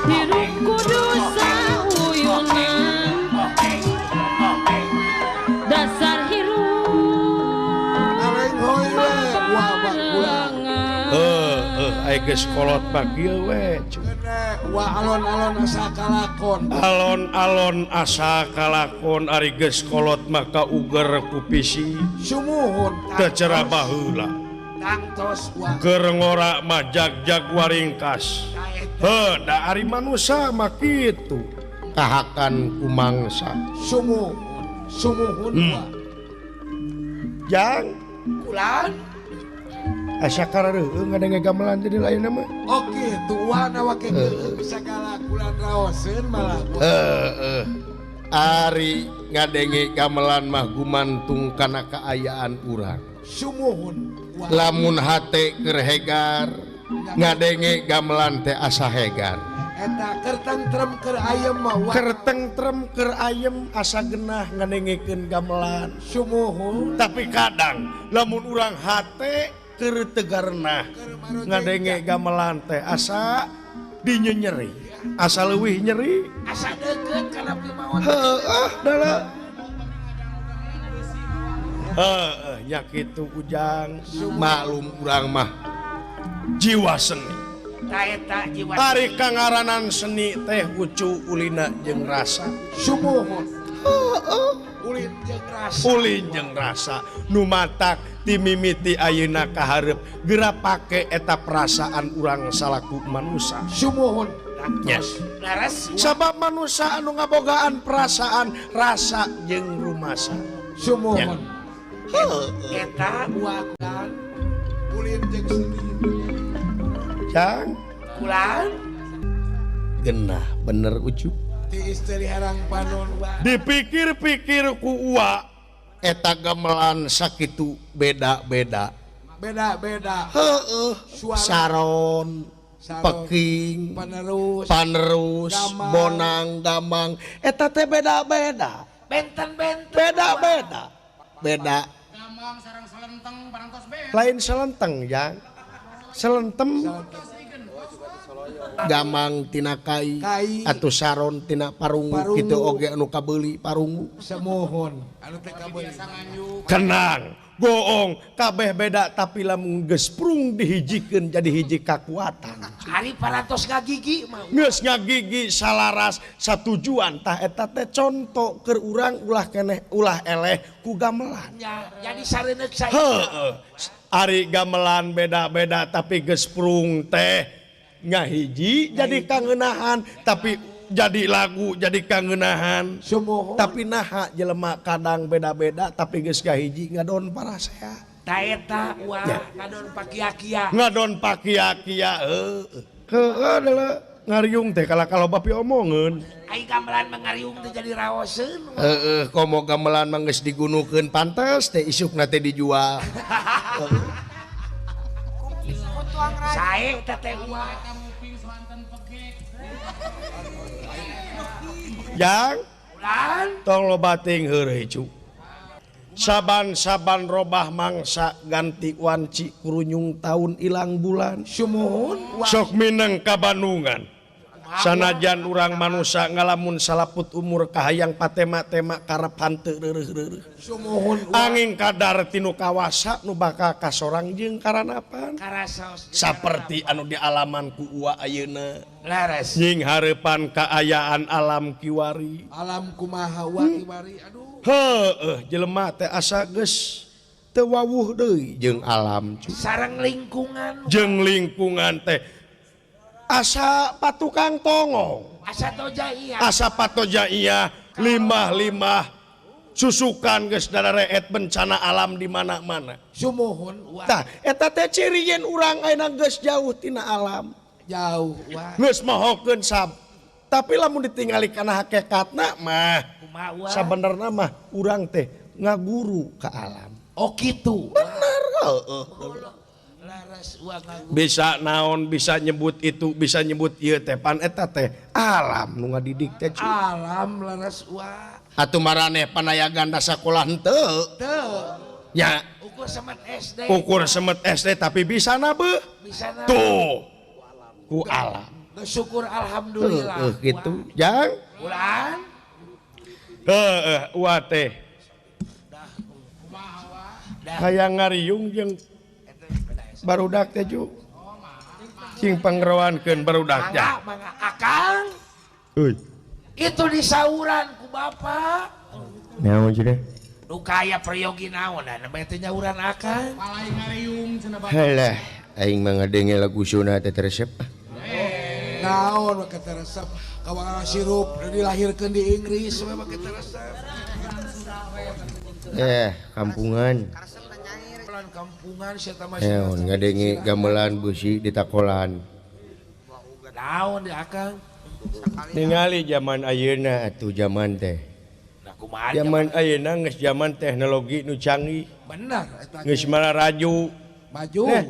hirup kudu sauyunan dasar hirup Areng hoy we wabak ulang Ai geus kolot mah kieu we wa alon-alon asa kalakon alon-alon asa kalakon ari geus kolot mah kauger ku pisi sumuhun teu cerah baheula tangtos wa keur ngora mah jag-jag waringkas da ari manusia mah kitu kahakan ku mangsa sumuhun wa jang kulan asa kareueung ngadenge gamelan jadi lain mah oke tuan awak bisa kalah kulan raoseun malah ari ngadenge gamelan mah gumantung kana kaayaan urang sumuhun lamun hate keur hegar ngadenge gamelan teh asa hegar eta keur tentrem keur ayem mah wa keur tentrem keur ayem asa genah ngadengekeun gamelan sumuhun tapi kadang lamun urang hate keur tegarna ngadenge gamelan teh asa dinyeri asa leuwih nyeri asa deukeut kana pimawan dala nya kitu ujang maklum urang mah jiwa seni taeta jiwa ari kangaranan seni teh ucu ulina jeung rasa sumuhun ulin jeung rasa ulin jeung rasa nu matak timimiti ayeuna kaharep geura pake eta perasaan urang salaku manusia sumuhun yes laras sabab manusia anu ngabogaan perasaan rasa jeung rumasa sumuhun eta kulan ulin jeung seni jang kulan genah bener ucu ti istri harang panon wa dipikir-pikir ku uwa eta gamelan sakitu beda-beda beda-beda saron peking panerus Gamang. bonang gamang eta teh beda-beda benten-benten beda-beda beda Gamang sareng selenteng parantos beda. lain selenteng jang selentem gamang tina kai atuh saron tina parungu kitu oge anu kabeuli parungu semuhun anu teh kabeuli kenang goong kabeh beda tapi lamun geus prung dihijikeun jadi hiji kakuatan hari parantos ngagigi mah geus ngagigi salaras satujuan tah eta teh conto keur urang ulah keneh ulah eleh ku gamelan ya jadi sareneuk saya heueuh ari gamelan beda-beda tapi geus prung teh ngahiji jadi kangenahan tapi jadi lagu jadi kangenahan sumuhun tapi naha jelema kadang beda-beda tapi geus kahiji ngadon parasea ta eta wah ngadon pakia-kia ngadon pakia-kia heueuh adalah ngariung teh kalau bapi omongeun ai gamelan mangariung teh jadi raoseun komo gamelan mah geus digunukeun pantes teh isukna teh dijual sae teh wah jang kulan tong lo bating heureuy cu saban-saban robah mangsa ganti wanci kurunyung taun ilang bulan sumuhun sok mineng ka Bandungan sanajan urang manusia ngalamun salaput umur kahayang patema-tema karep hanteu reureuh-reureuh sumuhun angin kadar tinu kawasa nu bakal kasorang jeung karanapan karasaos saperti anu dialaman ku uwa ayeuna laras nying hareupan kaayaan alam kiwari alam kumaha wa kiwari aduh heueuh jelema teh asa geus teu wawuh deui jeung alam cu sareng lingkungan jeung lingkungan teh asa patukang tongong asa toja iya asa patoja iya limbah-limbah susukan geus dadareet bencana alam di mana-mana sumuhun wah tah eta teh ciri yen urang ayeuna geus jauh tina alam jauh wah geus mohokeun sab tapi lamun ditingali kana hakikatna mah kumaha wah sabenerna mah urang teh ngaguru ka alam oh kitu bener heueuh laras wah ngagu bisa naon bisa nyebut itu bisa nyebut ieu teh pan eta teh alam nu ngadidik teh cu. alam laras wah Atuh maraneh panayaganda sakola henteu teu nya ukur semet SD ukur semet SD tapi bisa na beuh bisa na tuh ku alam Syukur alhamdulillah. Gitu jang Ulan. wa teh hayang ngariung jeung barudak teh ju cing pangrawankeun barudak Mangga, ja mangga. Akang. euy Itu disauran ku bapak. naon cenah Nu kaya peryogi naon da namanya teh nyauran akang. Palai ngariung cenah Bapak. halah aing mah ngadenge lagu sunah teh resep Naon make teh resep. Kawa sirup dilahirkeun di Inggris we make teh resep. kampungan Pelan kampungan sia teh mah. naon ngadenge gamelan beusi ditakolan Naon di akang. ningali zaman ayeuna atuh zaman teh Nah kumaha zaman ayeuna geus zaman teknologi nu canggih bener eta geus mararaju maju. nah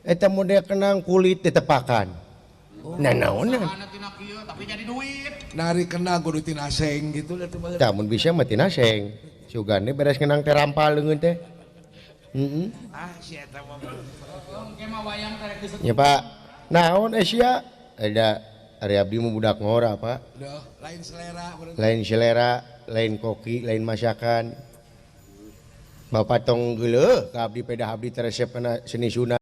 eta model kenang kulit ditepakan nah naonan Ana tina kieu tapi jadi duit. Nari kena kudu tina seng gitu da teh mah. mun bisa mah tina seng sugane beres kenang teh rampal leungeun teh Ah sia eta mah. Engke mah wayang karek disebut. ya Pak naon sia ada Ari abdi mah budak ngora Pak Duh, lain selera bener. lain selera lain koki lain masakan Bapak tong geuleuh ka abdi pedah abdi teh resepna seni sunat